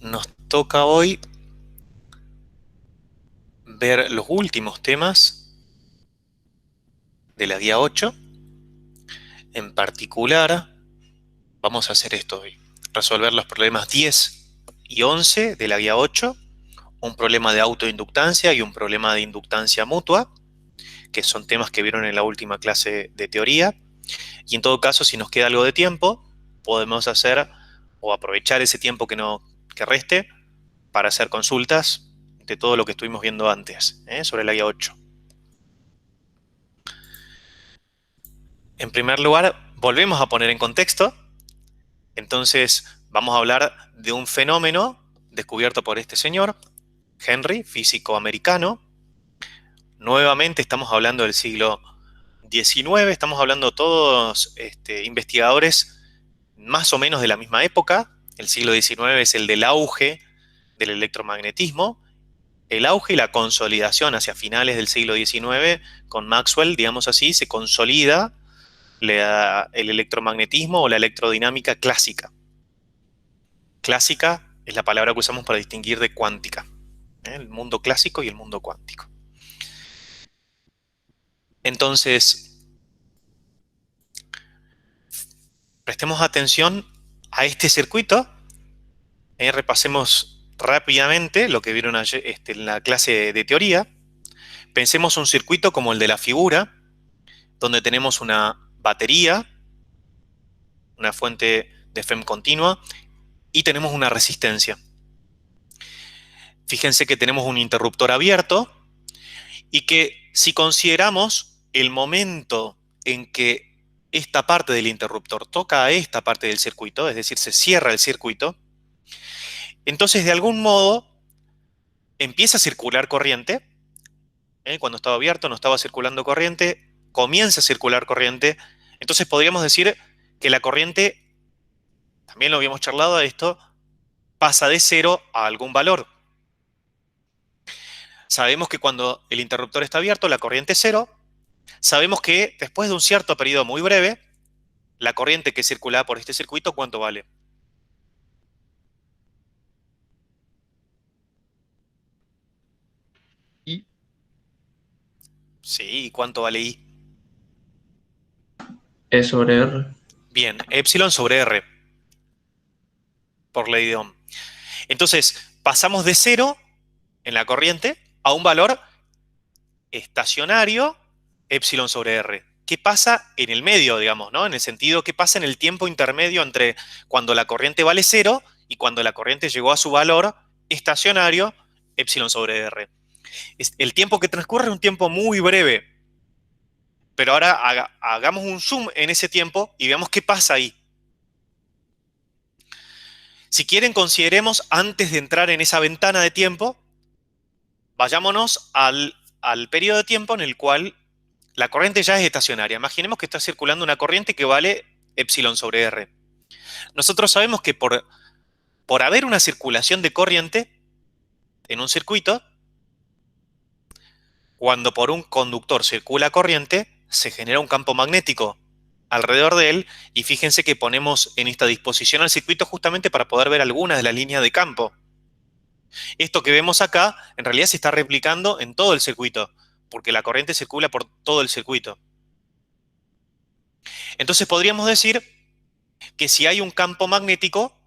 nos toca hoy ver los últimos temas de la guía 8. En particular, vamos a hacer esto hoy. Resolver los problemas 10 y 11 de la guía 8, un problema de autoinductancia y un problema de inductancia mutua, que son temas que vieron en la última clase de teoría. Y en todo caso, si nos queda algo de tiempo, podemos hacer o aprovechar ese tiempo que reste para hacer consultas de todo lo que estuvimos viendo antes, sobre la guía 8. En primer lugar, volvemos a poner en contexto. Entonces, vamos a hablar de un fenómeno descubierto por este señor, Henry, físico americano. Nuevamente estamos hablando del siglo XIX, estamos hablando todos investigadores más o menos de la misma época. El siglo XIX es el del auge del electromagnetismo, el auge y la consolidación hacia finales del siglo XIX con Maxwell, digamos así, se consolida el electromagnetismo o la electrodinámica clásica. Clásica es la palabra que usamos para distinguir de cuántica, el mundo clásico y el mundo cuántico. Entonces, prestemos atención a este circuito, repasemos rápidamente lo que vieron ayer, en la clase de teoría. Pensemos un circuito como el de la figura, donde tenemos una batería, una fuente de FEM continua, y tenemos una resistencia. Fíjense que tenemos un interruptor abierto y que si consideramos el momento en que esta parte del interruptor toca a esta parte del circuito, es decir, se cierra el circuito, entonces de algún modo empieza a circular corriente. Cuando estaba abierto no estaba circulando corriente, comienza a circular corriente. Entonces podríamos decir que la corriente, también lo habíamos charlado de esto, pasa de 0 a algún valor. Sabemos que cuando el interruptor está abierto, la corriente es 0. Sabemos que después de un cierto periodo muy breve, la corriente que circula por este circuito, ¿cuánto vale? Y Sí, ¿y cuánto vale I? E sobre R. Bien, epsilon sobre R, por ley de Ohm. Entonces, pasamos de 0 en la corriente a un valor estacionario, epsilon sobre R. ¿Qué pasa en el medio, digamos, ¿no? En el sentido, ¿qué pasa en el tiempo intermedio entre cuando la corriente vale 0 y cuando la corriente llegó a su valor estacionario, epsilon sobre R? El tiempo que transcurre es un tiempo muy breve, pero ahora hagamos un zoom en ese tiempo y veamos qué pasa ahí. Si quieren, consideremos, antes de entrar en esa ventana de tiempo, vayámonos al periodo de tiempo en el cual la corriente ya es estacionaria. Imaginemos que está circulando una corriente que vale epsilon sobre R. Nosotros sabemos que por haber una circulación de corriente en un circuito, cuando por un conductor circula corriente, se genera un campo magnético alrededor de él, y fíjense que ponemos en esta disposición al circuito justamente para poder ver algunas de las líneas de campo. Esto que vemos acá, en realidad se está replicando en todo el circuito, porque la corriente circula por todo el circuito. Entonces podríamos decir que si hay un campo magnético,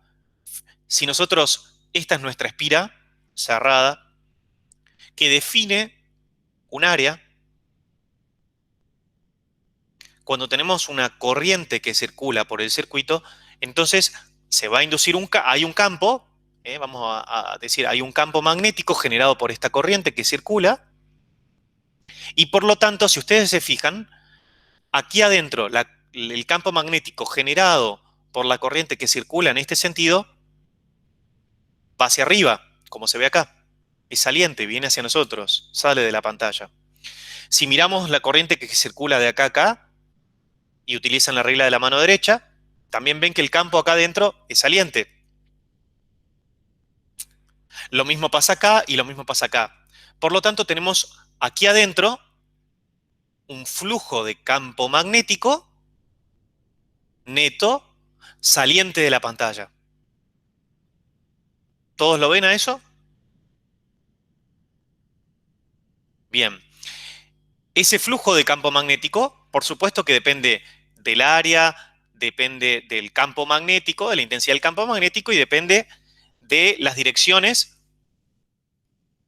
si nosotros, esta es nuestra espira cerrada, que define un área, cuando tenemos una corriente que circula por el circuito, entonces se va a inducir hay un campo, vamos a decir, hay un campo magnético generado por esta corriente que circula, y por lo tanto, si ustedes se fijan, aquí adentro, el campo magnético generado por la corriente que circula en este sentido, va hacia arriba, como se ve acá. Es saliente, viene hacia nosotros, sale de la pantalla. Si miramos la corriente que circula de acá a acá y utilizan la regla de la mano derecha, también ven que el campo acá adentro es saliente. Lo mismo pasa acá y lo mismo pasa acá. Por lo tanto, tenemos aquí adentro un flujo de campo magnético neto saliente de la pantalla. ¿Todos lo ven a eso? Bien. Ese flujo de campo magnético, por supuesto que depende del área, depende del campo magnético, de la intensidad del campo magnético y depende de las direcciones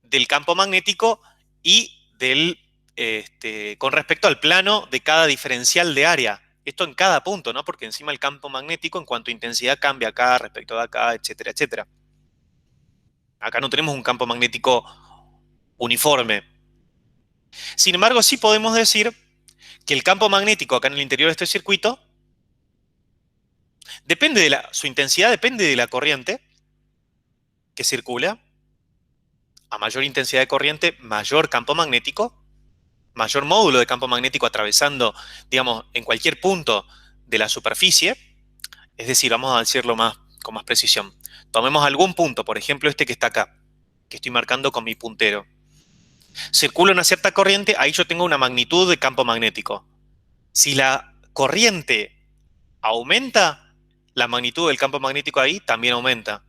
del campo magnético y con respecto al plano de cada diferencial de área. Esto en cada punto, ¿no? Porque encima el campo magnético en cuanto a intensidad cambia acá respecto de acá, etcétera, etcétera. Acá no tenemos un campo magnético uniforme. Sin embargo, sí podemos decir que el campo magnético acá en el interior de este circuito depende de su intensidad depende de la corriente que circula. A mayor intensidad de corriente, mayor campo magnético, mayor módulo de campo magnético atravesando, digamos, en cualquier punto de la superficie. Es decir, vamos a decirlo con más precisión. Tomemos algún punto, por ejemplo este que está acá, que estoy marcando con mi puntero. Circula una cierta corriente, ahí yo tengo una magnitud de campo magnético. Si la corriente aumenta, la magnitud del campo magnético ahí también aumenta.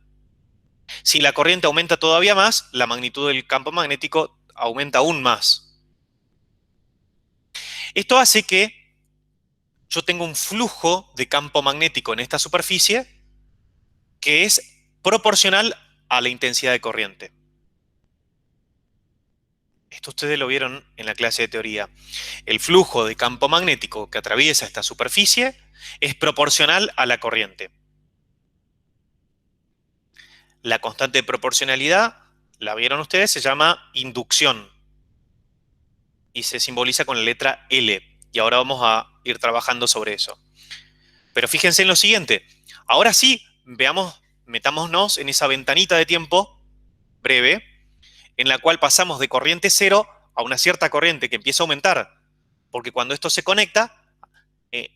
Si la corriente aumenta todavía más, la magnitud del campo magnético aumenta aún más. Esto hace que yo tenga un flujo de campo magnético en esta superficie que es proporcional a la intensidad de corriente. Esto ustedes lo vieron en la clase de teoría. El flujo de campo magnético que atraviesa esta superficie es proporcional a la corriente. La constante de proporcionalidad, la vieron ustedes, se llama inducción y se simboliza con la letra L. Y ahora vamos a ir trabajando sobre eso. Pero fíjense en lo siguiente. Ahora sí, metámonos en esa ventanita de tiempo breve en la cual pasamos de corriente cero a una cierta corriente que empieza a aumentar. Porque cuando esto se conecta,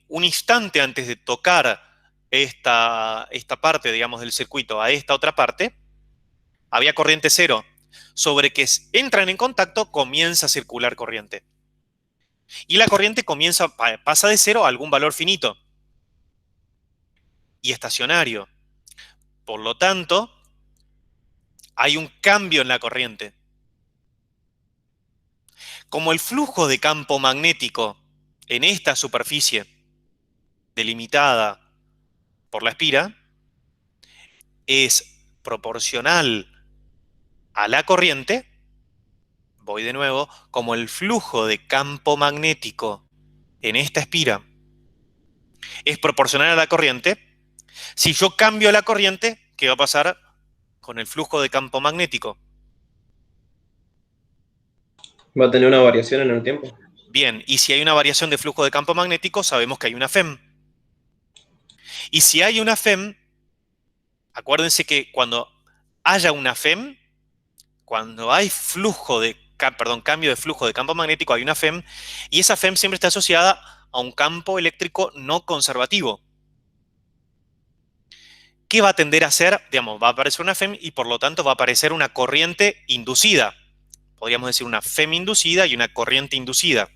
un instante antes de tocar esta parte, digamos, del circuito a esta otra parte, había corriente cero. Sobre que entran en contacto, comienza a circular corriente. Y la corriente pasa de cero a algún valor finito y estacionario. Por lo tanto, hay un cambio en la corriente. Como el flujo de campo magnético en esta superficie delimitada por la espira es proporcional a la corriente, voy de nuevo, como el flujo de campo magnético en esta espira es proporcional a la corriente, si yo cambio la corriente, ¿qué va a pasar con el flujo de campo magnético? Va a tener una variación en el tiempo. Bien, y si hay una variación de flujo de campo magnético, sabemos que hay una FEM. Y si hay una FEM, acuérdense que cuando haya una FEM, cuando hay cambio de flujo de campo magnético, hay una FEM, y esa FEM siempre está asociada a un campo eléctrico no conservativo. ¿Qué va a tender a hacer? Digamos, va a aparecer una FEM y por lo tanto va a aparecer una corriente inducida. Podríamos decir una FEM inducida y una corriente inducida.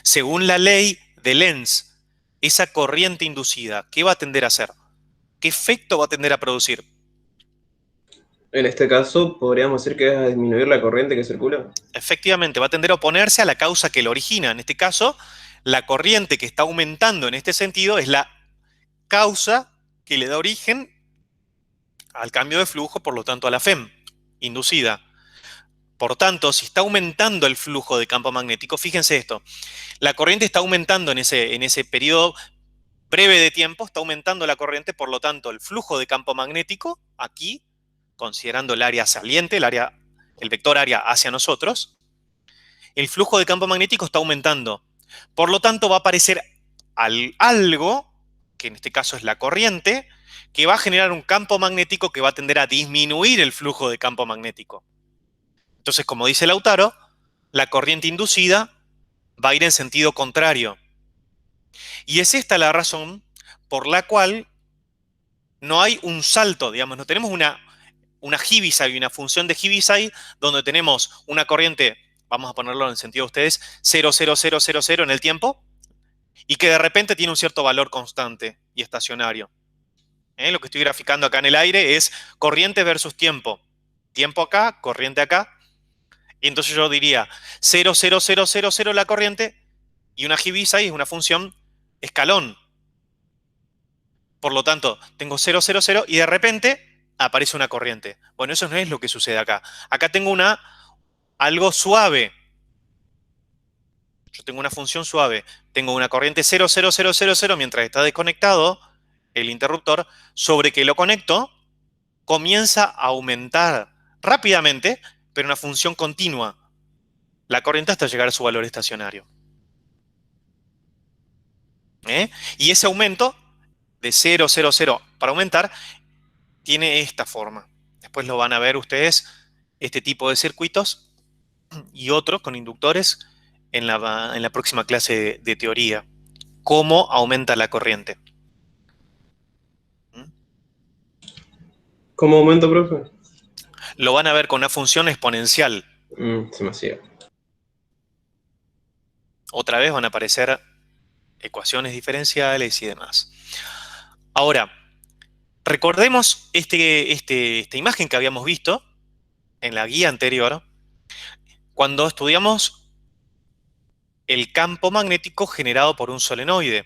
Según la ley de Lenz, esa corriente inducida, ¿qué va a tender a hacer? ¿Qué efecto va a tender a producir? En este caso, podríamos decir que es a disminuir la corriente que circula. Efectivamente, va a tender a oponerse a la causa que lo origina. En este caso, la corriente que está aumentando en este sentido es la causa que le da origen al cambio de flujo, por lo tanto a la FEM inducida. Por tanto, si está aumentando el flujo de campo magnético, fíjense esto, la corriente está aumentando en ese periodo breve de tiempo, está aumentando la corriente, por lo tanto el flujo de campo magnético aquí, considerando el área saliente, el vector área hacia nosotros, el flujo de campo magnético está aumentando. Por lo tanto, va a aparecer algo, que en este caso es la corriente, que va a generar un campo magnético que va a tender a disminuir el flujo de campo magnético. Entonces, como dice Lautaro, la corriente inducida va a ir en sentido contrario. Y es esta la razón por la cual no hay un salto, digamos, no tenemos una Heaviside y una función de Heaviside donde tenemos una corriente, vamos a ponerlo en el sentido de ustedes, 0,0000 en el tiempo, y que de repente tiene un cierto valor constante y estacionario. Lo que estoy graficando acá en el aire es corriente versus tiempo. Tiempo acá, corriente acá. Y entonces yo diría 0,0000 la corriente y una Heaviside es una función escalón. Por lo tanto, tengo 0,00 y de repente aparece una corriente. Bueno, eso no es lo que sucede acá. Acá tengo algo suave. Yo tengo una función suave. Tengo una corriente 0,0000 mientras está desconectado el interruptor. Sobre que lo conecto, comienza a aumentar rápidamente, pero una función continua, la corriente hasta llegar a su valor estacionario. ¿Eh? Y ese aumento de 0,00 para aumentar tiene esta forma. Después lo van a ver ustedes, este tipo de circuitos y otros con inductores en la próxima clase de teoría. Cómo aumenta la corriente. ¿Mm? ¿Cómo aumenta, profe? Lo van a ver con una función exponencial. Se me hacía. Otra vez van a aparecer ecuaciones diferenciales y demás. Ahora, recordemos esta imagen que habíamos visto en la guía anterior, cuando estudiamos el campo magnético generado por un solenoide.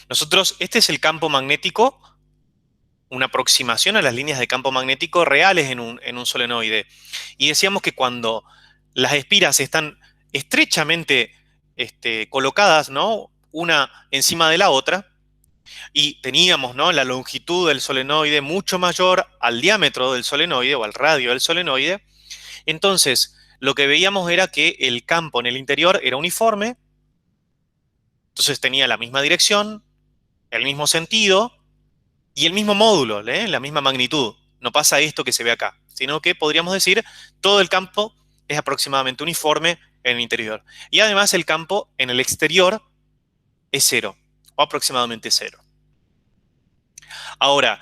Nosotros, este es el campo magnético, una aproximación a las líneas de campo magnético reales en un solenoide. Y decíamos que cuando las espiras están estrechamente colocadas, ¿no? Una encima de la otra, y teníamos, ¿no? La longitud del solenoide mucho mayor al diámetro del solenoide o al radio del solenoide, entonces lo que veíamos era que el campo en el interior era uniforme, entonces tenía la misma dirección, el mismo sentido y el mismo módulo, la misma magnitud. No pasa esto que se ve acá, sino que podríamos decir todo el campo es aproximadamente uniforme en el interior. Y además el campo en el exterior es cero, o aproximadamente cero. Ahora,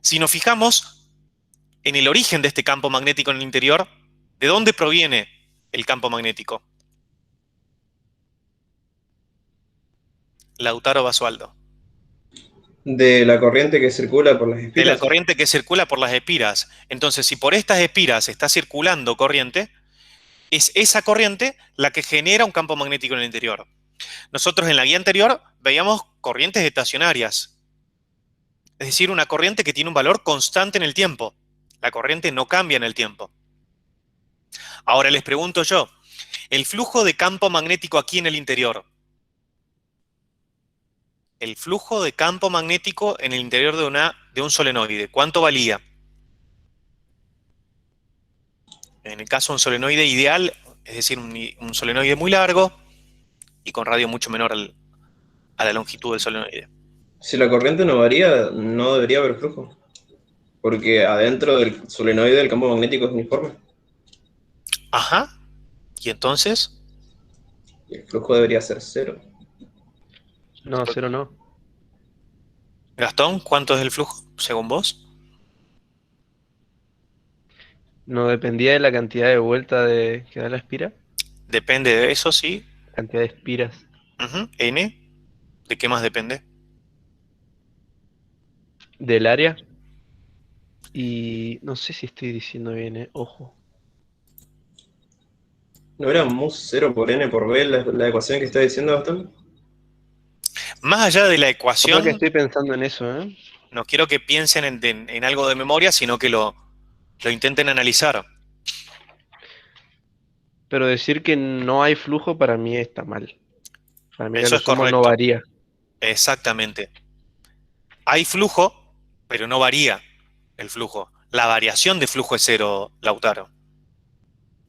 si nos fijamos en el origen de este campo magnético en el interior, ¿de dónde proviene el campo magnético? Lautaro Basualdo. De la corriente que circula por las De la espiras. corriente que circula por las espiras. Entonces, si por estas espiras está circulando corriente, es esa corriente la que genera un campo magnético en el interior. Nosotros en la guía anterior veíamos corrientes estacionarias, es decir, una corriente que tiene un valor constante en el tiempo. La corriente no cambia en el tiempo. Ahora les pregunto yo, el flujo de campo magnético aquí en el interior, el flujo de campo magnético en el interior de un solenoide, ¿cuánto valía? En el caso de un solenoide ideal, es decir, un solenoide muy largo y con radio mucho menor a la longitud del solenoide. Si la corriente no varía, no debería haber flujo. Porque adentro del solenoide el campo magnético es uniforme. Ajá. ¿Y entonces? Y el flujo debería ser cero. No, cero no. Gastón, ¿cuánto es el flujo, según vos? No dependía de la cantidad de vuelta que da la espira. Depende de eso, sí. Cantidad de espiras. Ujú. N. ¿De qué más depende? Del área. Y no sé si estoy diciendo bien, ojo. ¿No era mu 0 por n por b la ecuación que está diciendo Gastón? Más allá de la Capaz que ecuación, estoy pensando en eso, ¿eh? no quiero que piensen en algo de memoria, sino que lo intenten analizar. Pero decir que no hay flujo para mí está mal. Para mí que Eso lo es sumo no correcto. varía. Exactamente. Hay flujo, pero no varía el flujo. La variación de flujo es cero, Lautaro.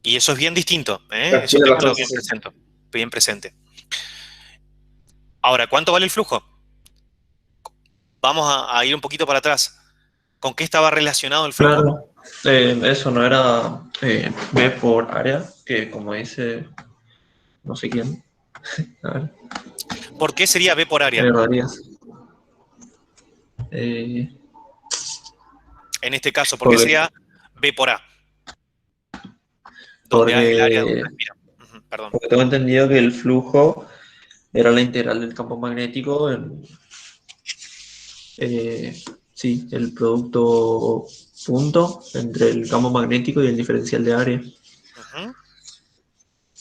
Y eso es bien distinto, ¿eh? Eso Tiene razón, ténganlo sí, bien sí. bien presente. Ahora, ¿cuánto vale el flujo? Vamos a ir un poquito para atrás. ¿Con qué estaba relacionado el flujo? Claro, eso no era B por área, que como dice no sé quién. A ver, ¿Por qué sería B por área? Rodríguez. Eh, En este caso, ¿por qué porque, sería B por A? Donde A es el área de porque, una espira. Ujú, perdón. porque tengo entendido que el flujo era la integral del campo magnético Sí, el producto punto entre el campo magnético y el diferencial de área. Ujú.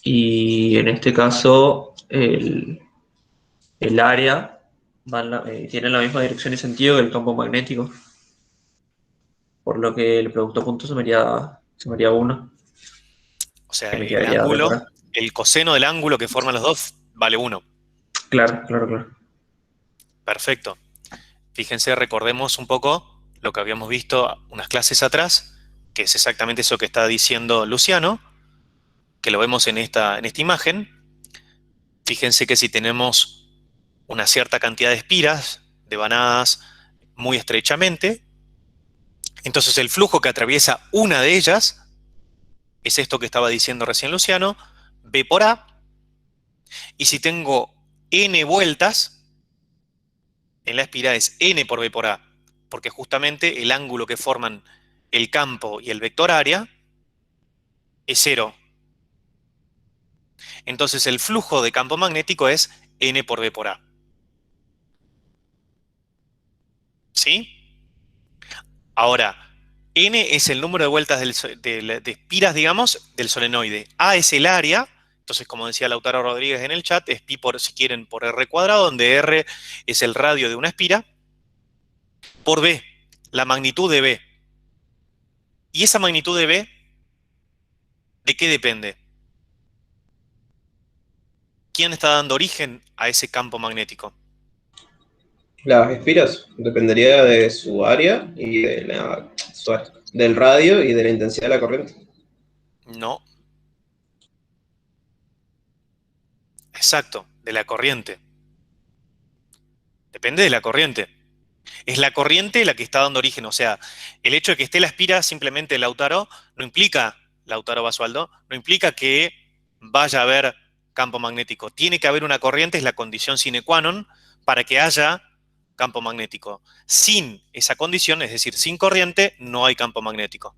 Y en este caso, el área tiene la misma dirección y sentido que el campo magnético, por lo que el producto punto se me haría 1, O que sea, me quedaría B por A. el coseno del ángulo que forman los dos vale 1. Claro, claro, claro. Perfecto. Fíjense, recordemos un poco lo que habíamos visto unas clases atrás, que es exactamente eso que está diciendo Luciano, que lo vemos en esta imagen. Fíjense que si tenemos una cierta cantidad de espiras devanadas muy estrechamente, entonces el flujo que atraviesa una de ellas es esto que estaba diciendo recién Luciano, B por A, y si tengo n vueltas, en la espiral es n por B por A, porque justamente el ángulo que forman el campo y el vector área es 0. Entonces el flujo de campo magnético es n por B por A. ¿Sí? Ahora, n es el número de vueltas de espiras, digamos, del solenoide. A es el área. Entonces, como decía Lautaro Rodríguez en el chat, es pi por, si quieren, por r cuadrado, donde r es el radio de una espira, por B, la magnitud de B. ¿Y esa magnitud de B, de qué depende? ¿Quién está dando origen a ese campo magnético? Las espiras dependería de su área y del radio y de la intensidad de la corriente. No, exacto, de la corriente. Depende de la corriente. Es la corriente la que está dando origen. O sea, el hecho de que esté la espira simplemente Lautaro no implica, Lautaro Basualdo, no implica que vaya a haber campo magnético. Tiene que haber una corriente, es la condición sine qua non para que haya campo magnético. Sin esa condición, es decir, sin corriente, no hay campo magnético.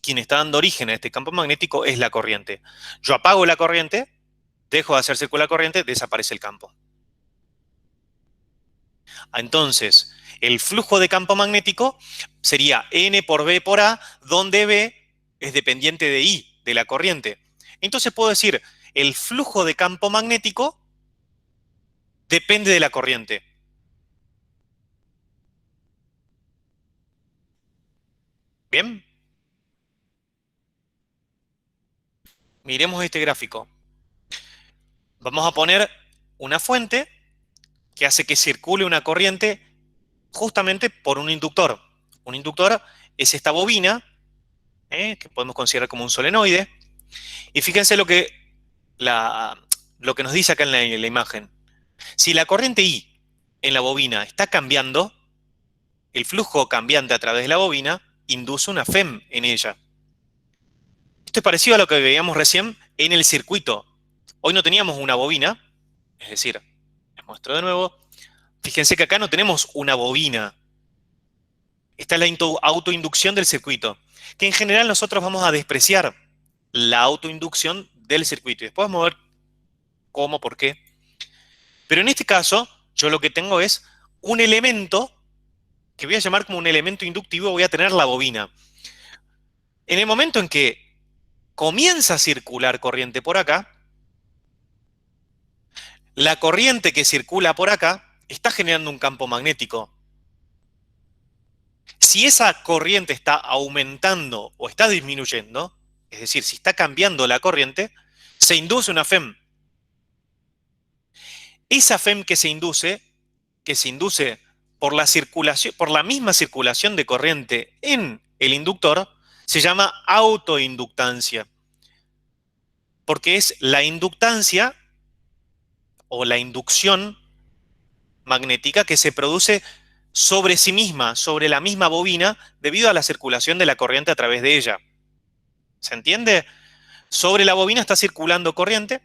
Quien está dando origen a este campo magnético es la corriente. Yo apago la corriente, dejo de hacer circular la corriente, desaparece el campo. Entonces, el flujo de campo magnético sería n por B por A, donde B es dependiente de I, de la corriente. Entonces puedo decir, el flujo de campo magnético depende de la corriente. ¿Bien? Miremos este gráfico. Vamos a poner una fuente que hace que circule una corriente justamente por un inductor. Un inductor es esta bobina, que podemos considerar como un solenoide. Y fíjense lo que nos dice acá en la imagen. Si la corriente I en la bobina está cambiando, el flujo cambiante a través de la bobina induce una FEM en ella. Esto es parecido a lo que veíamos recién en el circuito. Hoy no teníamos una bobina, es decir, les muestro de nuevo. Fíjense que acá no tenemos una bobina. Esta es la autoinducción del circuito, que en general nosotros vamos a despreciar la autoinducción del circuito. Y después vamos a ver cómo, por qué. Pero en este caso, yo lo que tengo es un elemento que voy a llamar como un elemento inductivo, voy a tener la bobina. En el momento en que comienza a circular corriente por acá, la corriente que circula por acá está generando un campo magnético. Si esa corriente está aumentando o está disminuyendo, es decir, si está cambiando la corriente, se induce una FEM. Esa FEM que se induce por la circulación, por la misma circulación de corriente en el inductor, se llama autoinductancia. Porque es la inductancia o la inducción magnética que se produce sobre sí misma, sobre la misma bobina, debido a la circulación de la corriente a través de ella. ¿Se entiende? Sobre la bobina está circulando corriente.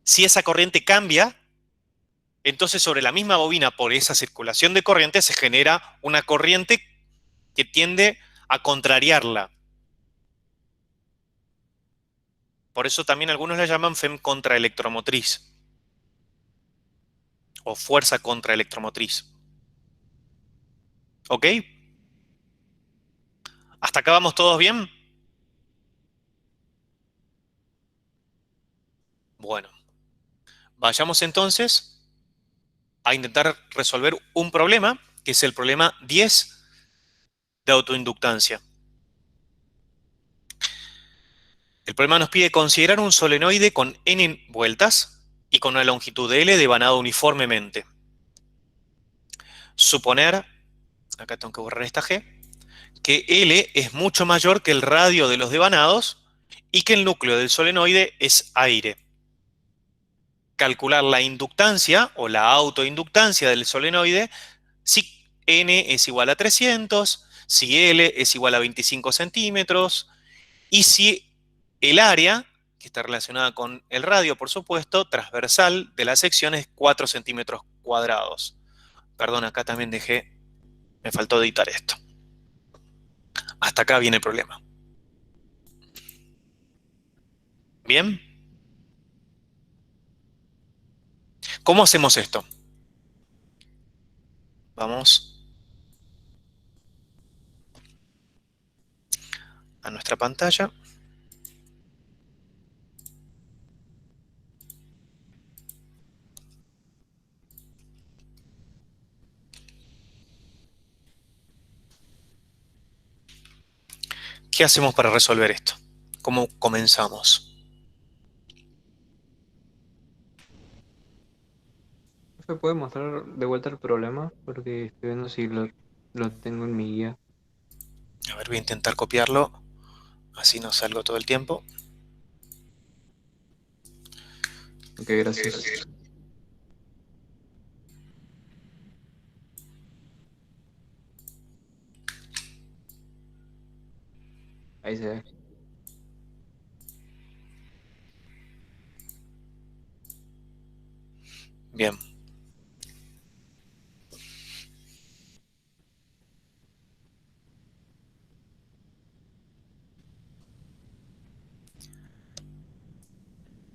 Si esa corriente cambia, entonces sobre la misma bobina, por esa circulación de corriente, se genera una corriente que tiende a contrariarla. Por eso también algunos la llaman FEM contraelectromotriz. o fuerza contraelectromotriz. ¿Ok? ¿Hasta acá vamos todos bien? Bueno, vayamos entonces a intentar resolver un problema, que es el problema 10 de autoinductancia. El problema nos pide considerar un solenoide con n vueltas y con una longitud de L devanado uniformemente. Suponer, acá tengo que borrar esta G, que L es mucho mayor que el radio de los devanados y que el núcleo del solenoide es aire. Calcular la inductancia o la autoinductancia del solenoide si N es igual a 300, si L es igual a 25 centímetros y si el área, que está relacionada con el radio, por supuesto, transversal de la sección es 4 centímetros cuadrados. Perdón, acá también me faltó editar esto. Hasta acá viene el problema. ¿Bien? ¿Cómo hacemos esto? Vamos a nuestra pantalla. ¿Qué hacemos para resolver esto? ¿Cómo comenzamos? ¿Se puede mostrar de vuelta el problema? Porque estoy viendo si lo tengo en mi guía. A ver, voy a intentar copiarlo. Así no salgo todo el tiempo. Ok, gracias. Ahí se ve. Bien.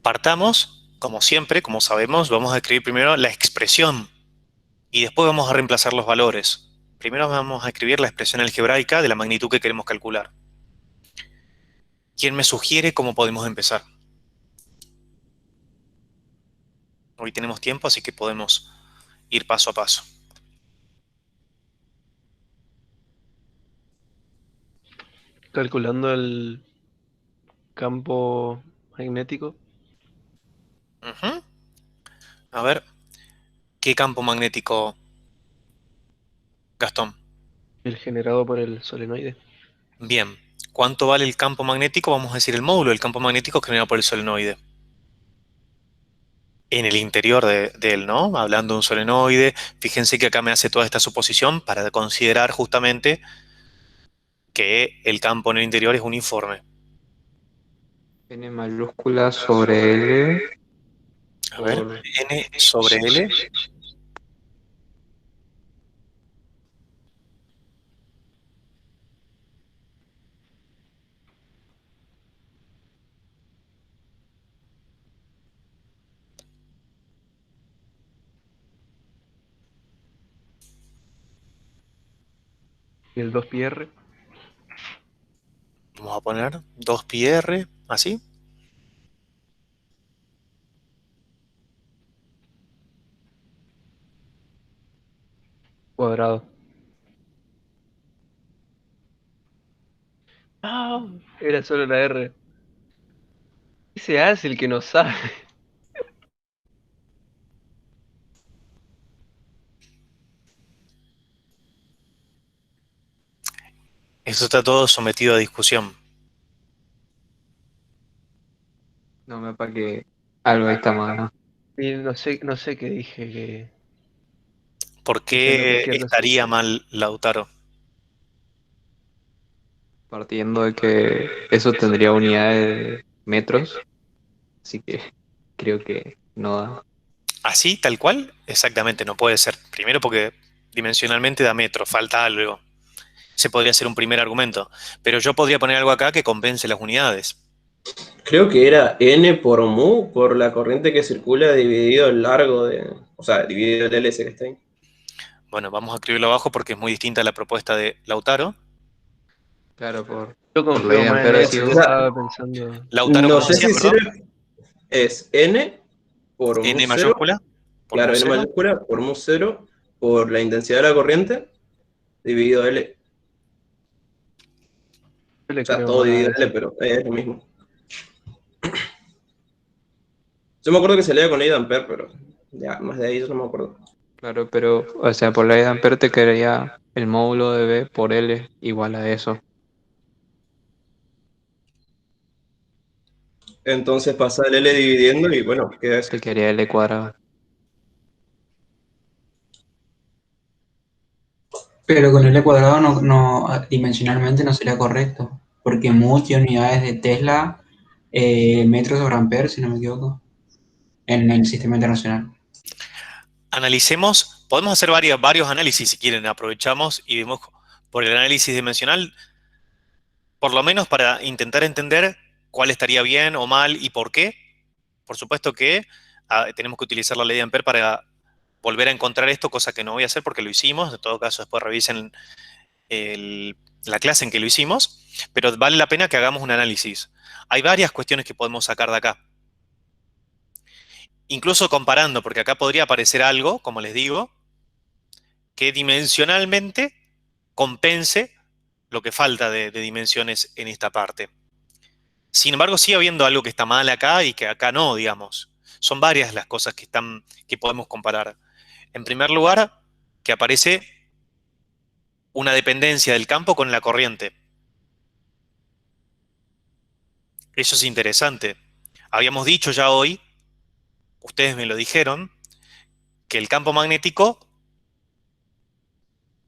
Partamos, como siempre, como sabemos, vamos a escribir primero la expresión y después vamos a reemplazar los valores. Primero vamos a escribir la expresión algebraica de la magnitud que queremos calcular. ¿Quién me sugiere cómo podemos empezar? Hoy tenemos tiempo, así que podemos ir paso a paso. Calculando el campo magnético. Ujú. A ver, ¿qué campo magnético, Gastón? El generado por el solenoide. Bien. ¿Cuánto vale el campo magnético? Vamos a decir el módulo del campo magnético generado por el solenoide. En el interior de él, ¿no? Hablando de un solenoide. Fíjense que acá me hace toda esta suposición para considerar justamente que el campo en el interior es uniforme. N mayúscula sobre L. A ver, Por... N sobre L. Y el 2πr. Vamos a poner 2πr, así. Cuadrado. Ah, era solo la R. ¿Qué se hace el que no sabe? Eso está todo sometido a discusión. No, me para que algo ahí está mal, ¿no? Y no sé qué dije que ¿Por diciendo qué cualquier cosa. estaría mal Lautaro? Partiendo de que eso tendría unidades de metros. Así que creo que no da. ¿Así, tal cual? Exactamente, no puede ser. Primero porque dimensionalmente da metro, falta algo. Ese podría ser un primer argumento. Pero yo podría poner algo acá que compense las unidades. Creo que era N por mu, por la corriente que circula dividido el largo O sea, dividido el L ese que está ahí. Bueno, vamos a escribirlo abajo porque es muy distinta a la propuesta de Lautaro. Claro, por Yo la confío ley de más en Ampere eso, así. yo O sea, estaba pensando. Lautaro, no ¿cómo sé decía, si perdón? sirve, es N por mu N cero, mayúscula por mu claro, N cero. mayúscula por mu cero, por la intensidad de la corriente, dividido L. Yo O le sea, creo todo más a dividido eso. L, pero es lo mismo. Yo me acuerdo que se leía con ley de Ampere, pero ya, más de ahí yo no me acuerdo. Claro, pero, o sea, por la ley de Ampere te quedaría el módulo de B por L igual a eso. Entonces pasa el L dividiendo y bueno, queda eso. Te quedaría L cuadrado. Pero con L cuadrado dimensionalmente no sería correcto, porque mol tiene unidades de Tesla, metros sobre ampere, si no me equivoco, en el sistema internacional. Analicemos, podemos hacer varios análisis si quieren, aprovechamos y vemos por el análisis dimensional, por lo menos para intentar entender cuál estaría bien o mal y por qué. Por supuesto que tenemos que utilizar la ley de Ampere para volver a encontrar esto, cosa que no voy a hacer porque lo hicimos. En todo caso, después revisen la clase en que lo hicimos, pero vale la pena que hagamos un análisis. Hay varias cuestiones que podemos sacar de acá. Incluso comparando, porque acá podría aparecer algo, como les digo, que dimensionalmente compense lo que falta de dimensiones en esta parte. Sin embargo, sigue habiendo algo que está mal acá y que acá no, digamos. Son varias las cosas que podemos comparar. En primer lugar, que aparece una dependencia del campo con la corriente. Eso es interesante. Habíamos dicho ya hoy, ustedes me lo dijeron, que el campo magnético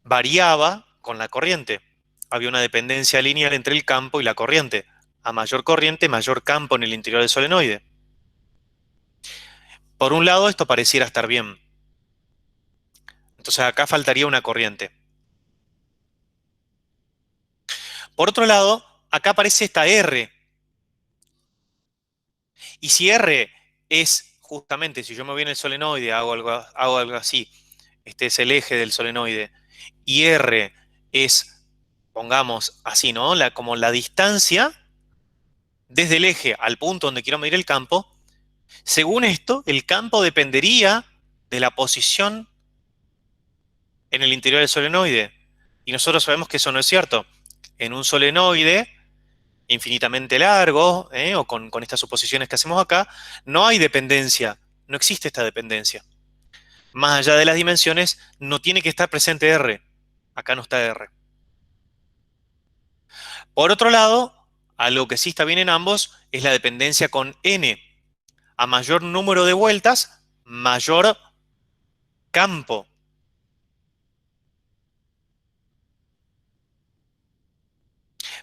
variaba con la corriente. Había una dependencia lineal entre el campo y la corriente. A mayor corriente, mayor campo en el interior del solenoide. Por un lado, esto pareciera estar bien. Entonces acá faltaría una corriente. Por otro lado, acá aparece esta R. Y si R es justamente, si yo me voy en el solenoide, hago algo así, este es el eje del solenoide, y R es, pongamos así, ¿no? Como la distancia desde el eje al punto donde quiero medir el campo, según esto, el campo dependería de la posición en el interior del solenoide. Y nosotros sabemos que eso no es cierto. En un solenoide infinitamente largo, o con estas suposiciones que hacemos acá, no hay dependencia, no existe esta dependencia. Más allá de las dimensiones, no tiene que estar presente R. Acá no está R. Por otro lado, algo que sí está bien en ambos es la dependencia con N. A mayor número de vueltas, mayor campo.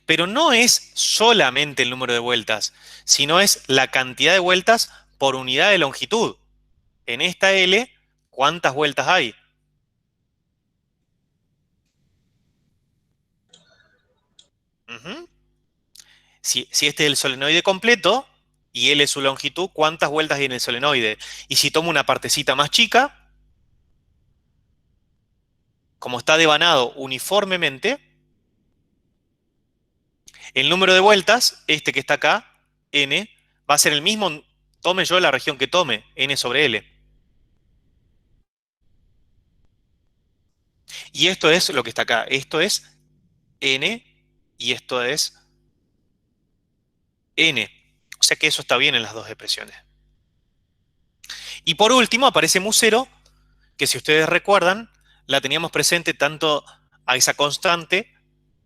Pero no es solamente el número de vueltas, sino es la cantidad de vueltas por unidad de longitud. En esta L, ¿cuántas vueltas hay? Ujú. Si este es el solenoide completo y L es su longitud, ¿cuántas vueltas hay en el solenoide? Y si tomo una partecita más chica, como está devanado uniformemente, el número de vueltas, este que está acá, N, va a ser el mismo, tome yo la región que tome, N sobre L. Y esto es lo que está acá. Esto es N y esto es N. O sea que eso está bien en las dos expresiones. Y por último aparece mu0, que si ustedes recuerdan, la teníamos presente tanto a esa constante,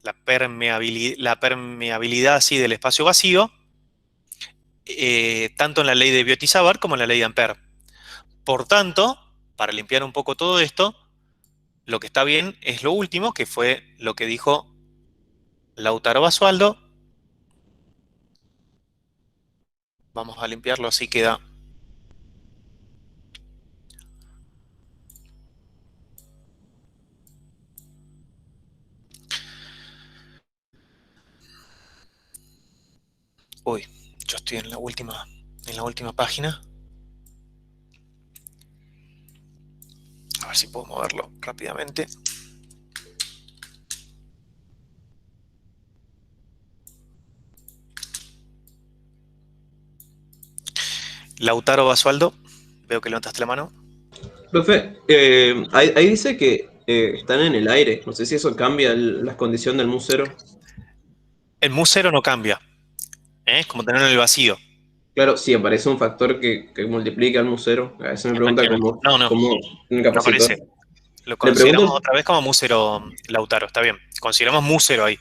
la permeabilidad así del espacio vacío, tanto en la ley de Biot-Savart como en la ley de Ampère. Por tanto, para limpiar un poco todo esto, lo que está bien es lo último, que fue lo que dijo Lautaro Basualdo. Vamos a limpiarlo así queda. Uy, yo estoy en la última página. A ver si puedo moverlo rápidamente. Lautaro Basualdo, veo que levantaste la mano. Profe, ahí dice que están en el aire. No sé si eso cambia la condición del mu0. El mu0 no cambia, es como tenerlo en el vacío. Claro, sí, aparece un factor que multiplica al mu0. A veces me pregunta Efectivamente. No, no, cómo en el no aparece. capacitor. Lo Le consideramos pregunto, otra vez como mu0 Lautaro, está bien. Consideramos mu0 ahí.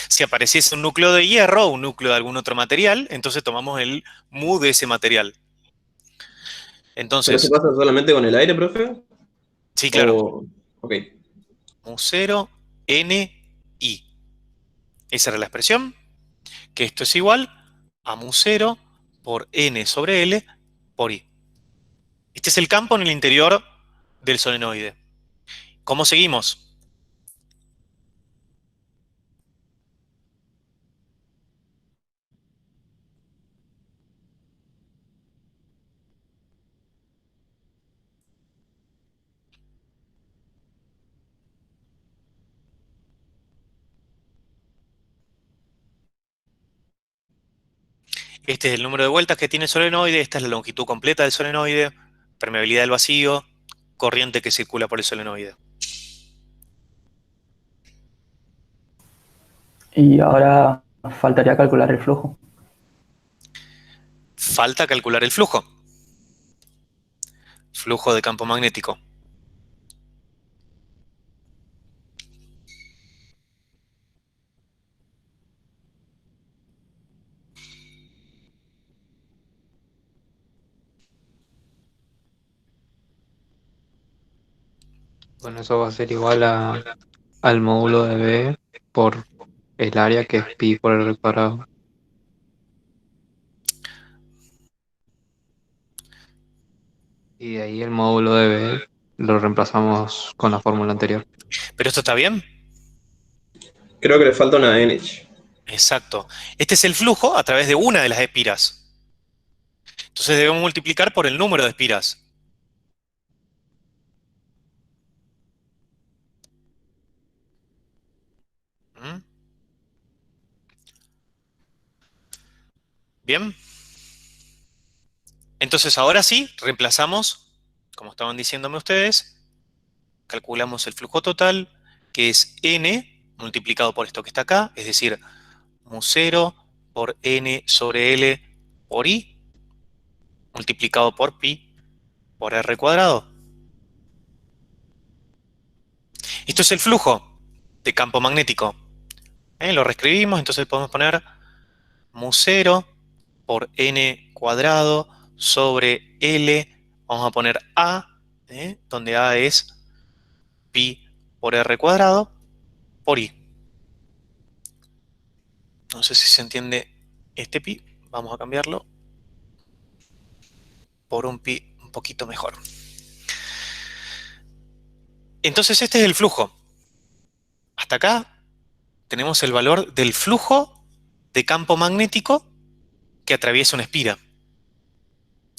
Si apareciese un núcleo de hierro o un núcleo de algún otro material, entonces tomamos el mu de ese material. ¿pero eso Entonces, pasa solamente con el aire, profe? sí, claro. O, ok. Mu0 Ni. Esa era la expresión, que esto es igual a mu0 por N sobre L por I. Este es el campo en el interior del solenoide. ¿Cómo seguimos? Este es el número de vueltas que tiene el solenoide, esta es la longitud completa del solenoide, permeabilidad del vacío, corriente que circula por el solenoide. Y ahora faltaría calcular el flujo. Falta calcular el flujo. Flujo de campo magnético. Bueno, eso va a ser igual al módulo de B por el área que es pi por r cuadrado. Y de ahí el módulo de B lo reemplazamos con la fórmula anterior. ¿Pero esto está bien? Creo que le falta una NH. Exacto. Este es el flujo a través de una de las espiras. Entonces debemos multiplicar por el número de espiras. ¿Mm? ¿Bien? Entonces ahora sí, reemplazamos, como estaban diciéndome ustedes, calculamos el flujo total, que es N multiplicado por esto que está acá, es decir, mu0 por N sobre L por I, multiplicado por pi por R cuadrado. Esto es el flujo de campo magnético. Lo reescribimos, entonces podemos poner mu0 por N cuadrado sobre L, vamos a poner A, donde A es pi por R cuadrado por I. No sé si se entiende este pi, vamos a cambiarlo por un pi un poquito mejor. Entonces este es el flujo. Hasta acá tenemos el valor del flujo de campo magnético que atraviesa una espira.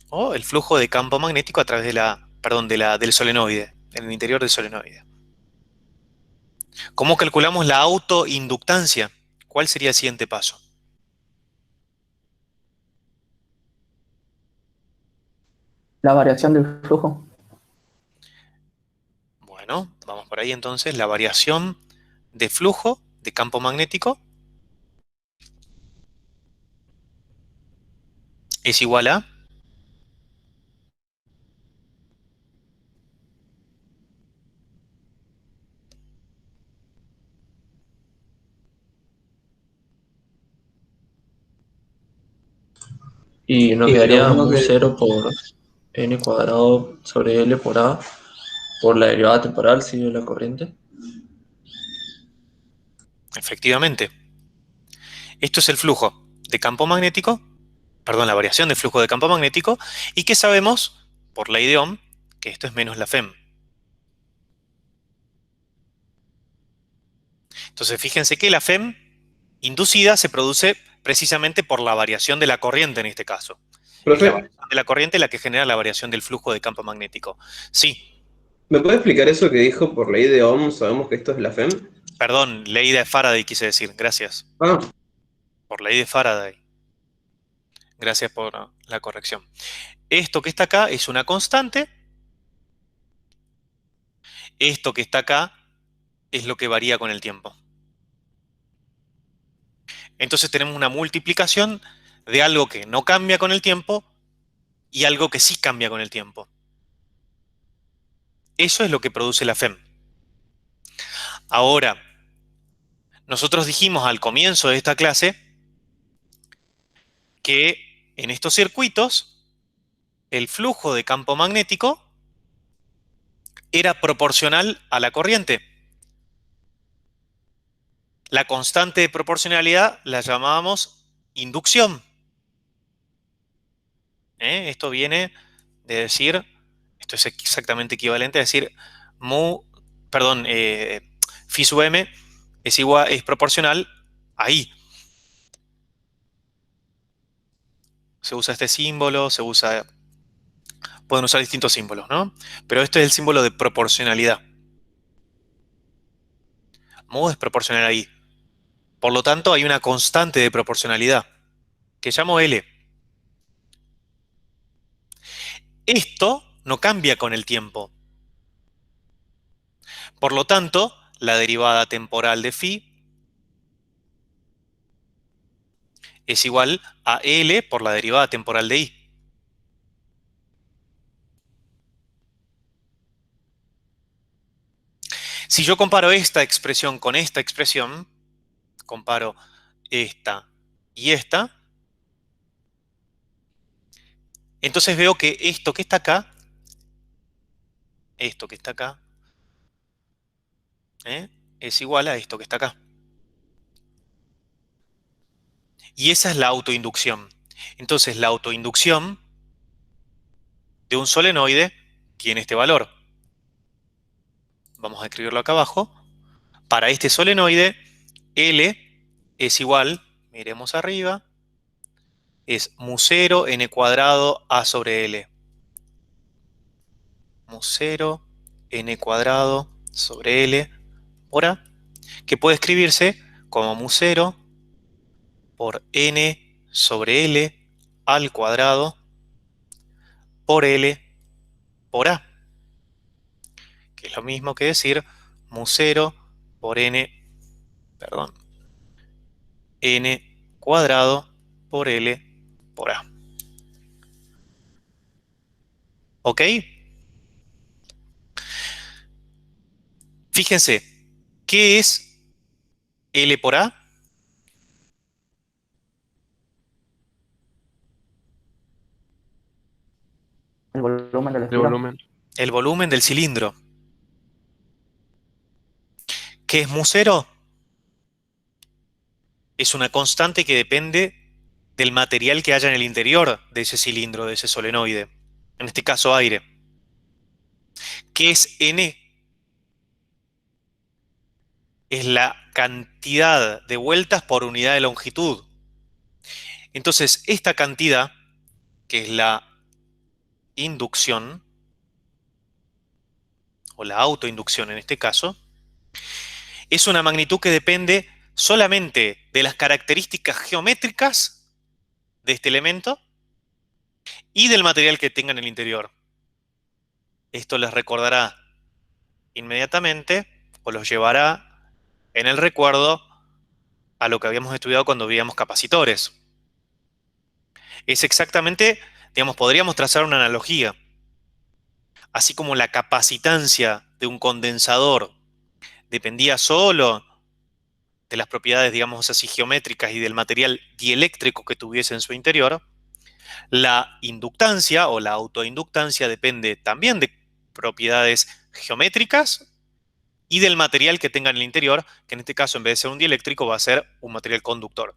O el flujo de campo magnético a través de del solenoide, en el interior del solenoide. ¿Cómo calculamos la autoinductancia? ¿Cuál sería el siguiente paso? La variación del flujo. Bueno, vamos por ahí entonces. La variación de flujo de campo magnético es igual a Y nos Y lo quedaría único que, mu0 por N cuadrado sobre L por A por la derivada temporal, sigue la corriente. efectivamente. Esto es el flujo de campo magnético, perdón, la variación de flujo de campo magnético, y que sabemos, por ley de Ohm, que esto es menos la FEM. Entonces, fíjense que la FEM inducida se produce precisamente por la variación de la corriente en este caso. Es la Profe, variación de la corriente la que genera la variación del flujo de campo magnético. Sí, ¿Me puede explicar eso que dijo por ley de Ohm? Sabemos que esto es la FEM. Perdón, ley de Faraday quise decir. Gracias. Ah, Por ley de Faraday. Gracias por la corrección. Esto que está acá es una constante. Esto que está acá es lo que varía con el tiempo. Entonces tenemos una multiplicación de algo que no cambia con el tiempo y algo que sí cambia con el tiempo. Eso es lo que produce la FEM. Ahora, nosotros dijimos al comienzo de esta clase que en estos circuitos el flujo de campo magnético era proporcional a la corriente. La constante de proporcionalidad la llamábamos inducción. Esto viene de decir, esto es exactamente equivalente a decir phi sub m es proporcional a I. Se usa este símbolo, pueden usar distintos símbolos, ¿no? Pero este es el símbolo de proporcionalidad. Mu es proporcional a I. Por lo tanto, hay una constante de proporcionalidad que llamo L. Esto no cambia con el tiempo. Por lo tanto, la derivada temporal de phi es igual a L por la derivada temporal de I. Si yo comparo esta expresión con esta expresión, comparo esta y esta, entonces veo que esto que está acá, es igual a esto que está acá. Y esa es la autoinducción. Entonces la autoinducción de un solenoide tiene este valor. Vamos a escribirlo acá abajo. Para este solenoide, L es igual, miremos arriba, es mu0 n cuadrado a sobre L. Mu0 n cuadrado sobre L por A, que puede escribirse como mu0 por n sobre L al cuadrado por L por A, que es lo mismo que decir mu0 por n cuadrado por L por A. ¿Ok? Fíjense, ¿qué es L por A? El volumen del El esfero. volumen. El volumen del cilindro. ¿Qué es mu0? Es una constante que depende del material que haya en el interior de ese cilindro, de ese solenoide. En este caso, aire. ¿Qué es N? Es la cantidad de vueltas por unidad de longitud. Entonces, esta cantidad, que es la inducción, o la autoinducción en este caso, es una magnitud que depende solamente de las características geométricas de este elemento y del material que tenga en el interior. Esto les recordará inmediatamente o los llevará en el recuerdo a lo que habíamos estudiado cuando veíamos capacitores. Es exactamente, digamos, podríamos trazar una analogía. Así como la capacitancia de un condensador dependía solo de las propiedades, digamos así, geométricas y del material dieléctrico que tuviese en su interior, la inductancia o la autoinductancia depende también de propiedades geométricas y del material que tenga en el interior, que en este caso, en vez de ser un dieléctrico, va a ser un material conductor.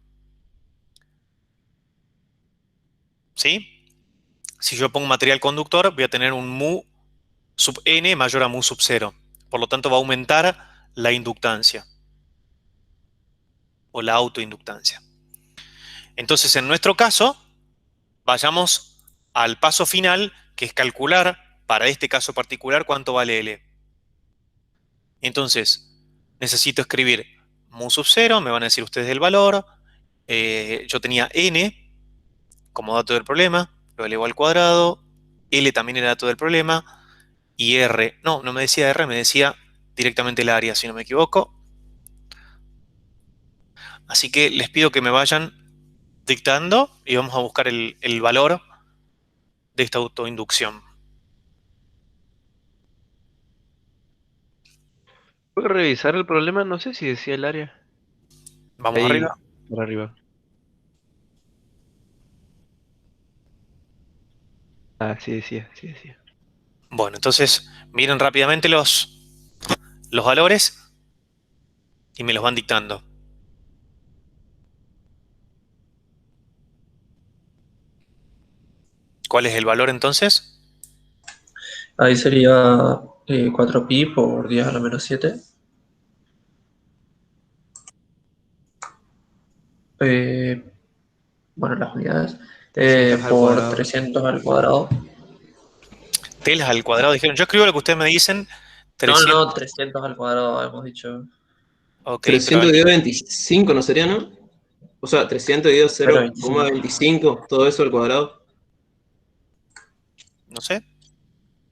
¿Sí? Si yo pongo material conductor, voy a tener un mu sub n mayor a mu sub 0. Por lo tanto, va a aumentar la inductancia o la autoinductancia. Entonces, en nuestro caso, vayamos al paso final, que es calcular para este caso particular, cuánto vale L. Entonces, necesito escribir mu sub 0, me van a decir ustedes el valor. Yo tenía n como dato del problema, lo elevo al cuadrado. L también era dato del problema. Y R, no me decía R, me decía directamente el área, si no me equivoco. Así que les pido que me vayan dictando y vamos a buscar el valor de esta autoinducción. ¿Puedo revisar el problema? No sé si decía el área. Vamos Ahí, arriba. por arriba. Ah, sí decía, sí decía. Bueno, entonces miren rápidamente los valores y me los van dictando. ¿Cuál es el valor entonces? Ahí sería 4pi por 10 a la menos 7. Bueno, las unidades. 300 al Por cuadrado. 300 al cuadrado. Telas al cuadrado dijeron. Yo escribo lo que ustedes me dicen. 300. No, 300 al cuadrado, hemos dicho. Ok, 300 pero dividido 25, ¿no sería, no? O sea, 300 dividido 0,25. 0,25, todo eso al cuadrado. no sé.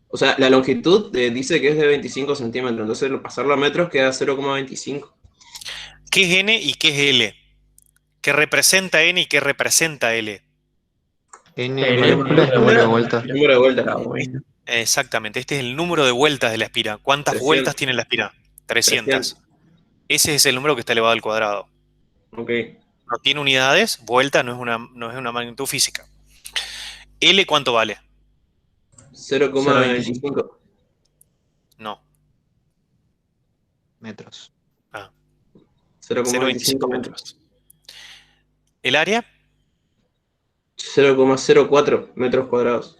O sea, la longitud dice que es de 25 centímetros, entonces pasarlo a metros queda 0,25. ¿Qué es N y qué es L? ¿Qué representa N y qué representa L? N N mayúscula es número de vueltas. Número de vueltas. La bobina. Exactamente, este es el número de vueltas de la espira. ¿Cuántas 300. vueltas tiene la espira? 300. Ese es el número que está elevado al cuadrado. Ok. No tiene unidades, vuelta no es una magnitud física. ¿L cuánto vale? 0,25. No. Metros. Ah, 0,25 0,25 metros. metros. ¿El área? 0,04 metros cuadrados.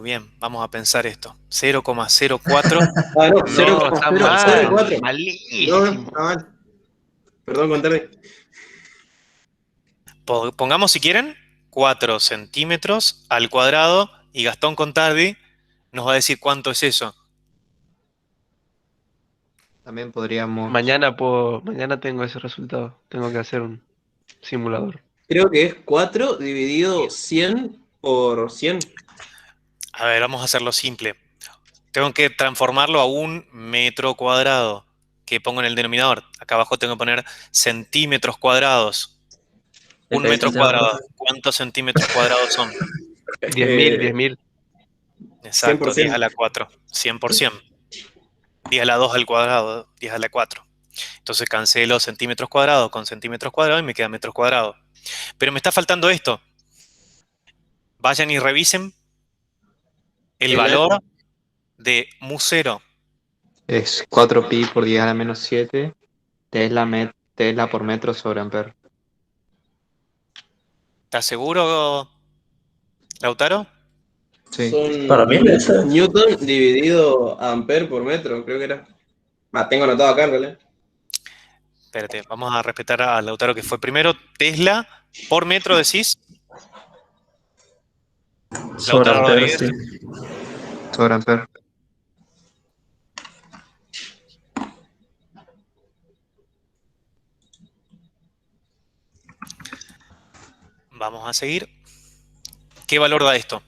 Bien, vamos a pensar esto. 0,04. Ah, no, No, está mal, 0,04. No, malísimo. está mal. Perdón, contarle. Pongamos, si quieren, 4 centímetros al cuadrado y Gastón Contardi nos va a decir cuánto es eso. También podríamos. Mañana tengo ese resultado. Tengo que hacer un simulador. Creo que es 4 dividido 100 por 100. A ver, vamos a hacerlo simple. Tengo que transformarlo a un metro cuadrado que pongo en el denominador. Acá abajo tengo que poner centímetros cuadrados. Un Acá dice metro el tema, cuadrado. profe. ¿Cuántos centímetros cuadrados son? 10.000, 10.000. Exacto, 10 a 100%. la 4. 100%. 10 a la 2 al cuadrado, 10 a la 4. Entonces cancelo centímetros cuadrados con centímetros cuadrados y me queda metros cuadrados. Pero me está faltando esto. Vayan y revisen el valor de mu 0. Es 4pi por 10 a la menos 7. Tesla por metro sobre amper. ¿Estás seguro, Lautaro? Sí. Son Para mí ese. Newton dividido ampere por metro, creo que era. Tengo anotado acá, en realidad. Espérate, vamos a respetar a Lautaro que fue primero. Tesla por metro, decís. Sobre Lautaro amper, Rodríguez. sí. Sobre amper. Vamos a seguir. ¿Qué valor da esto?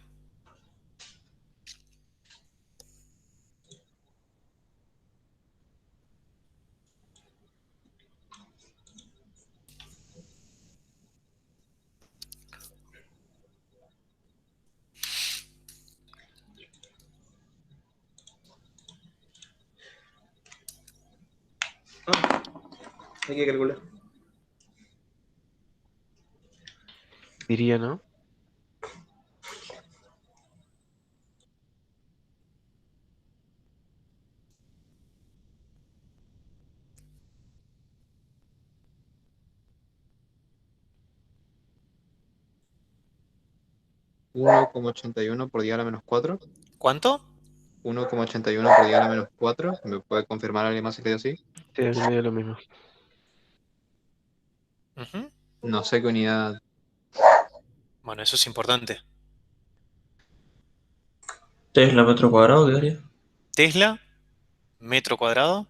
Hay que calcular. Diría, ¿no? ¿1,81 por 10 a la menos 4? ¿Cuánto? 1,81 por 10 a la menos 4. ¿Me puede confirmar alguien más si le dio así? Sí, a mí me dio lo mismo. Ujú. No sé qué unidad. Bueno, eso es importante. Tesla metro cuadrado quedaría. Tesla, metro cuadrado,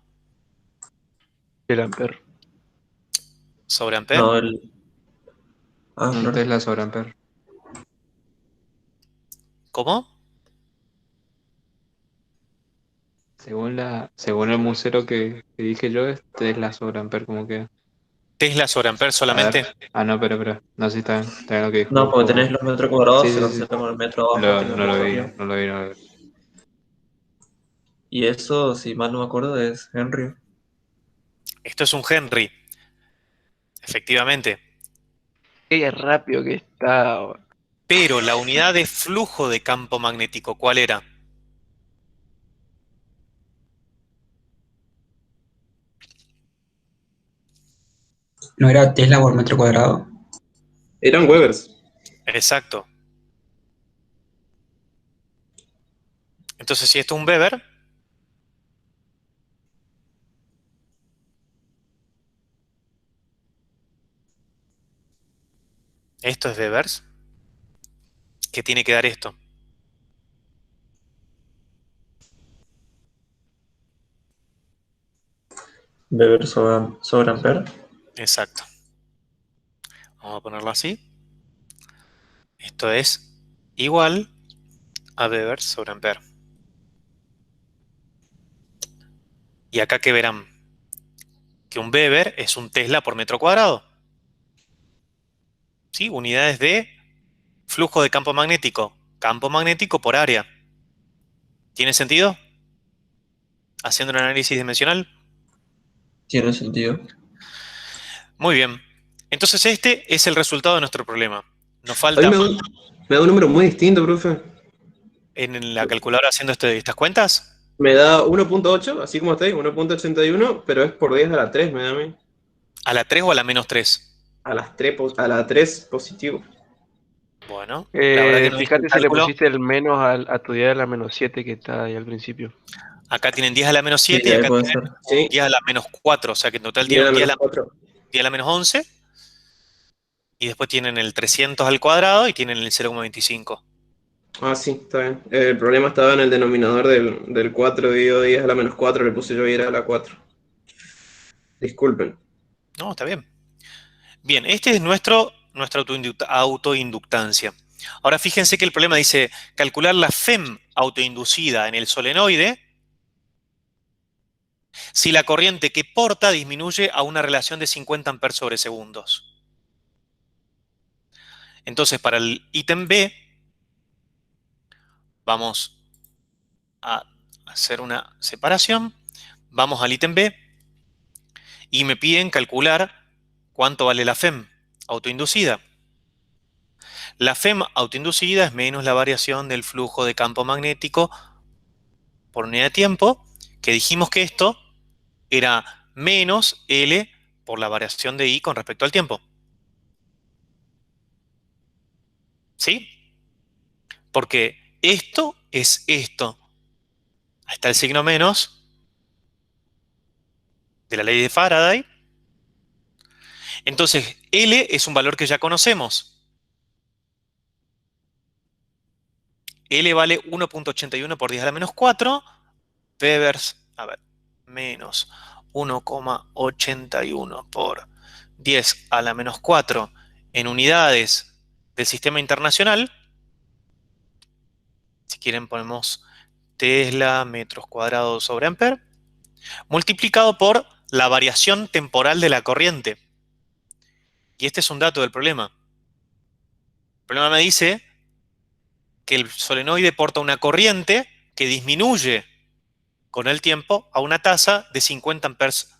El ampere. sobre ampere. No, el. Ah, Un claro. Tesla sobre ampere. ¿Cómo? Según el musero que dije yo, es Tesla sobre ampere, como que. Tesla sobre ampere A ver. solamente. Ah, no, pero. No sé si está bien lo que No, dijo. porque tenés los metros cuadrados, Sí, se sí, sí. cancela con el metro abajo, tenés No lo metro vi, arriba. no lo vi, no lo vi. Y eso, si mal no me acuerdo, es Henry. Esto es un Henry, efectivamente. Qué rápido que está. Pero la unidad de flujo de campo magnético, ¿cuál era? ¿No era Tesla por metro cuadrado? Eran Webers. Exacto. Entonces, si esto es un Weber, esto es Webers, ¿qué tiene que dar esto? Weber sobre ampere. Exacto. Vamos a ponerlo así. Esto es igual a Weber sobre ampere. Y acá que verán que un Weber es un Tesla por metro cuadrado. ¿Sí? Unidades de flujo de campo magnético. Campo magnético por área. ¿Tiene sentido? Haciendo un análisis dimensional. Tiene sentido. Muy bien. Entonces este es el resultado de nuestro problema. Nos A mí falta me da un número muy distinto, profe. en la calculadora haciendo estas cuentas. Me da 1.8, así como está ahí, 1.81, pero es por 10 a la 3, me da a mí. ¿A la 3 o a la -3? A la 3 positivo. Bueno, la verdad que no hice el Fíjate si le cálculo. pusiste el menos a tu día de la -7 que está ahí al principio. Acá tienen 10 a la Sí, -7 y ahí acá puede tienen ser. Sí, 10 a la -4. O sea que en total 10 a tienen la un 10 a menos la, 4. 10 a la -11. Y después tienen el 300 al cuadrado y tienen el 0,25. Ah, sí, está bien. El problema estaba en el denominador del 4, digo 10 a la menos 4, le puse yo y era a la 4. Disculpen. No, está bien. Bien, este es nuestra autoinductancia. Ahora fíjense que el problema dice calcular la FEM autoinducida en el solenoide si la corriente que porta disminuye a una relación de 50 amperes sobre segundos. Entonces, para el ítem B, vamos a hacer una separación. Vamos al ítem B y me piden calcular cuánto vale la FEM autoinducida. La FEM autoinducida es menos la variación del flujo de campo magnético por unidad de tiempo, que dijimos que esto era menos L por la variación de I con respecto al tiempo. ¿Sí? Porque esto es esto. Ahí está el signo menos de la ley de Faraday. Entonces, L es un valor que ya conocemos. L vale 1.81 por 10 a la menos 4. Webers, a ver, menos 1,81 por 10 a la menos 4 en unidades del sistema internacional. Si quieren ponemos Tesla, metros cuadrados sobre ampere, multiplicado por la variación temporal de la corriente. Y este es un dato del problema. El problema me dice que el solenoide porta una corriente que disminuye con el tiempo a una tasa de 50 amperes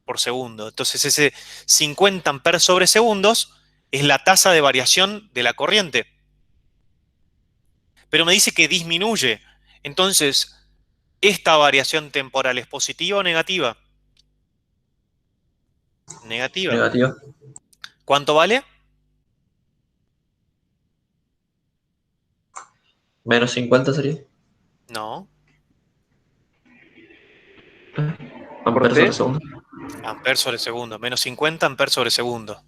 por segundo. Entonces ese 50 amperes sobre segundos es la tasa de variación de la corriente. Pero me dice que disminuye. Entonces, ¿esta variación temporal es positiva o negativa? Negativa. Negativa. ¿Cuánto vale? Menos 50 sería. No. Amperes ¿T? sobre segundo. Amperes sobre segundo. Menos 50 amperes sobre segundo.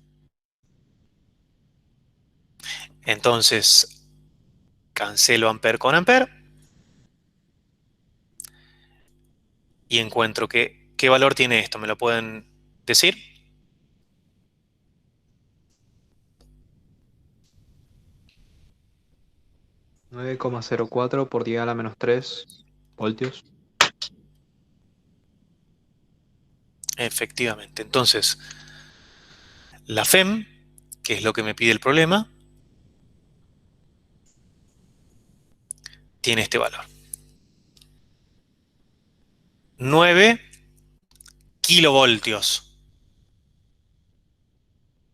Entonces, cancelo ampere con ampere. y encuentro que, ¿qué valor tiene esto? ¿Me lo pueden decir? ...9,04 por 10 a la menos 3 voltios. Efectivamente. Entonces, la FEM, que es lo que me pide el problema, tiene este valor. 9 kilovoltios.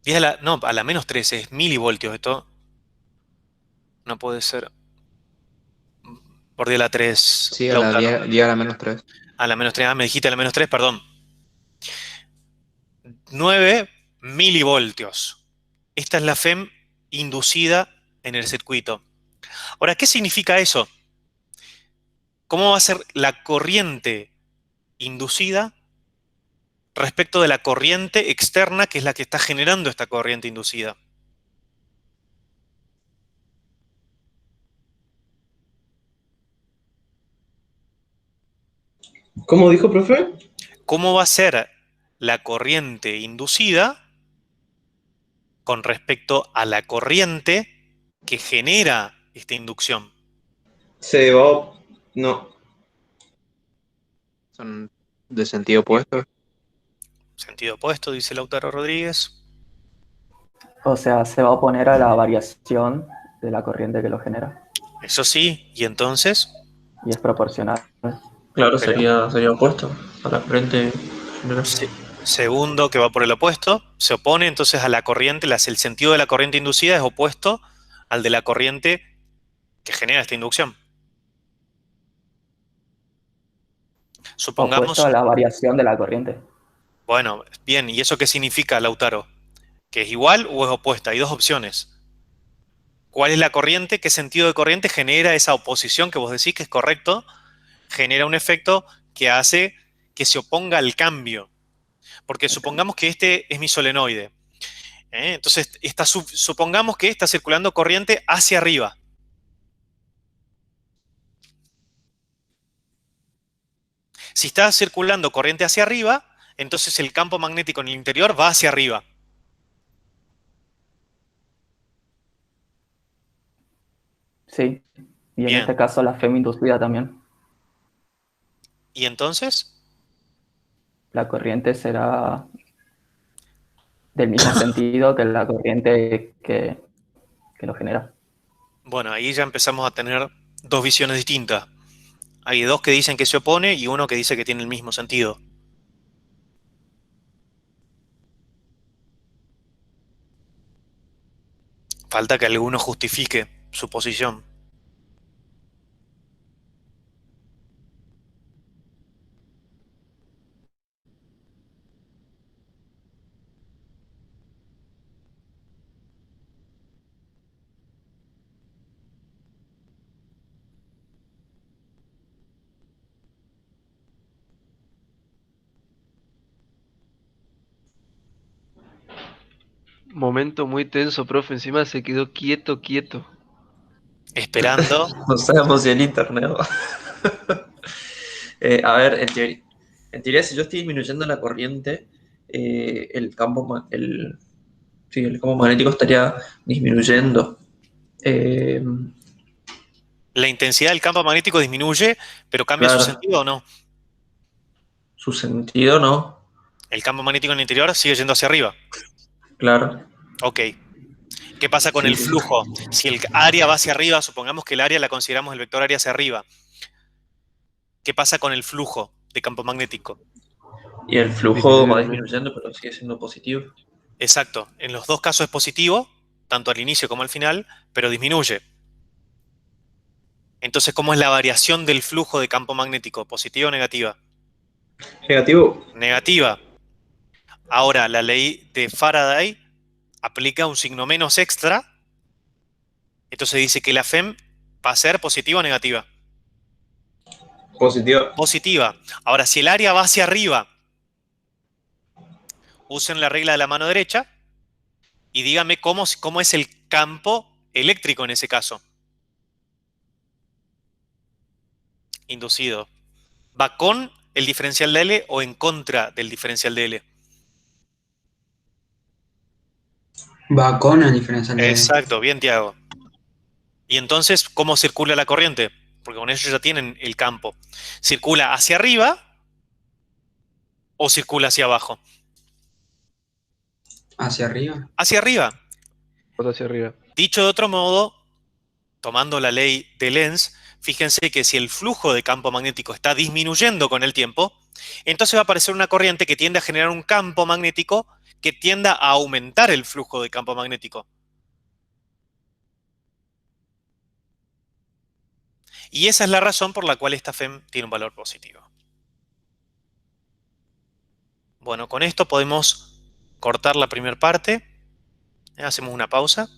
10 a la, no, a la menos 13 es milivoltios. Esto no puede ser por 10 a la 3, Sí, a la Lautaro. 10 a la menos 3. A la menos 3, me dijiste a la menos 3, perdón. 9 milivoltios. Esta es la FEM inducida en el circuito. Ahora, ¿qué significa eso? ¿Cómo va a ser la corriente inducida respecto de la corriente externa, que es la que está generando esta corriente inducida? ¿Cómo dijo, profe? ¿Cómo va a ser la corriente inducida con respecto a la corriente que genera esta inducción? Se va. No. Son de sentido opuesto. Sentido opuesto, dice Lautaro Rodríguez. O sea, se va a oponer a la variación de la corriente que lo genera. Eso sí, y entonces, Y es proporcional. Claro, Pero- sería opuesto a la corriente general. segundo, que va por el opuesto, se opone entonces a la corriente, el sentido de la corriente inducida es opuesto al de la corriente que genera esta inducción. Opuesto Supongamos, a la variación de la corriente. bueno, bien, ¿y eso qué significa, Lautaro? ¿Que es igual o es opuesta? Hay dos opciones. ¿Cuál es la corriente? ¿Qué sentido de corriente genera esa oposición que vos decís que es correcto? Genera un efecto que hace que se oponga al cambio. Porque supongamos que este es mi solenoide. Entonces, supongamos que está circulando corriente hacia arriba. Si está circulando corriente hacia arriba, entonces el campo magnético en el interior va hacia arriba. Sí. Y en Bien. este caso la FEM inducida también. ¿Y entonces? La corriente será del mismo sentido que la corriente que lo genera. Bueno, ahí ya empezamos a tener dos visiones distintas. Hay dos que dicen que se opone y uno que dice que tiene el mismo sentido. Falta que alguno justifique su posición. Momento muy tenso, profe. Encima se quedó quieto, quieto. Esperando. No sabemos si el internet. A ver, en teoría, si yo estoy disminuyendo la corriente, sí, el campo magnético estaría disminuyendo. Eh, La intensidad del campo magnético disminuye, pero ¿cambia su claro, sentido o no? su sentido no, El campo magnético en el interior sigue yendo hacia arriba. claro. Ok. ¿Qué pasa con Sí, el sí. flujo? Si el área va hacia arriba, supongamos que el área la consideramos el vector área hacia arriba. ¿Qué pasa con el flujo de campo magnético? Y el flujo Disminuye va también. disminuyendo, pero sigue siendo positivo. Exacto. En los dos casos es positivo, tanto al inicio como al final, pero disminuye. Entonces, ¿cómo es la variación del flujo de campo magnético? ¿Positiva o negativa? Negativo. Negativa. Ahora, la ley de Faraday aplica un signo menos extra. Entonces dice que la FEM va a ser positiva o negativa. Positiva. Positiva. Ahora, si el área va hacia arriba, usen la regla de la mano derecha y díganme cómo es el campo eléctrico en ese caso. Inducido. Va con el diferencial de L o en contra del diferencial de L? Va con el diferencial de L. Exacto, bien, Tiago. Y entonces, ¿cómo circula la corriente? Porque con ellos ya tienen el campo. ¿Circula hacia arriba o circula hacia abajo? Hacia arriba. Hacia arriba. Bota hacia arriba. Dicho de otro modo, tomando la ley de Lenz, fíjense que si el flujo de campo magnético está disminuyendo con el tiempo, entonces va a aparecer una corriente que tiende a generar un campo magnético que tienda a aumentar el flujo de campo magnético. Y esa es la razón por la cual esta FEM tiene un valor positivo. Bueno, con esto podemos cortar la primera parte. Hacemos una pausa.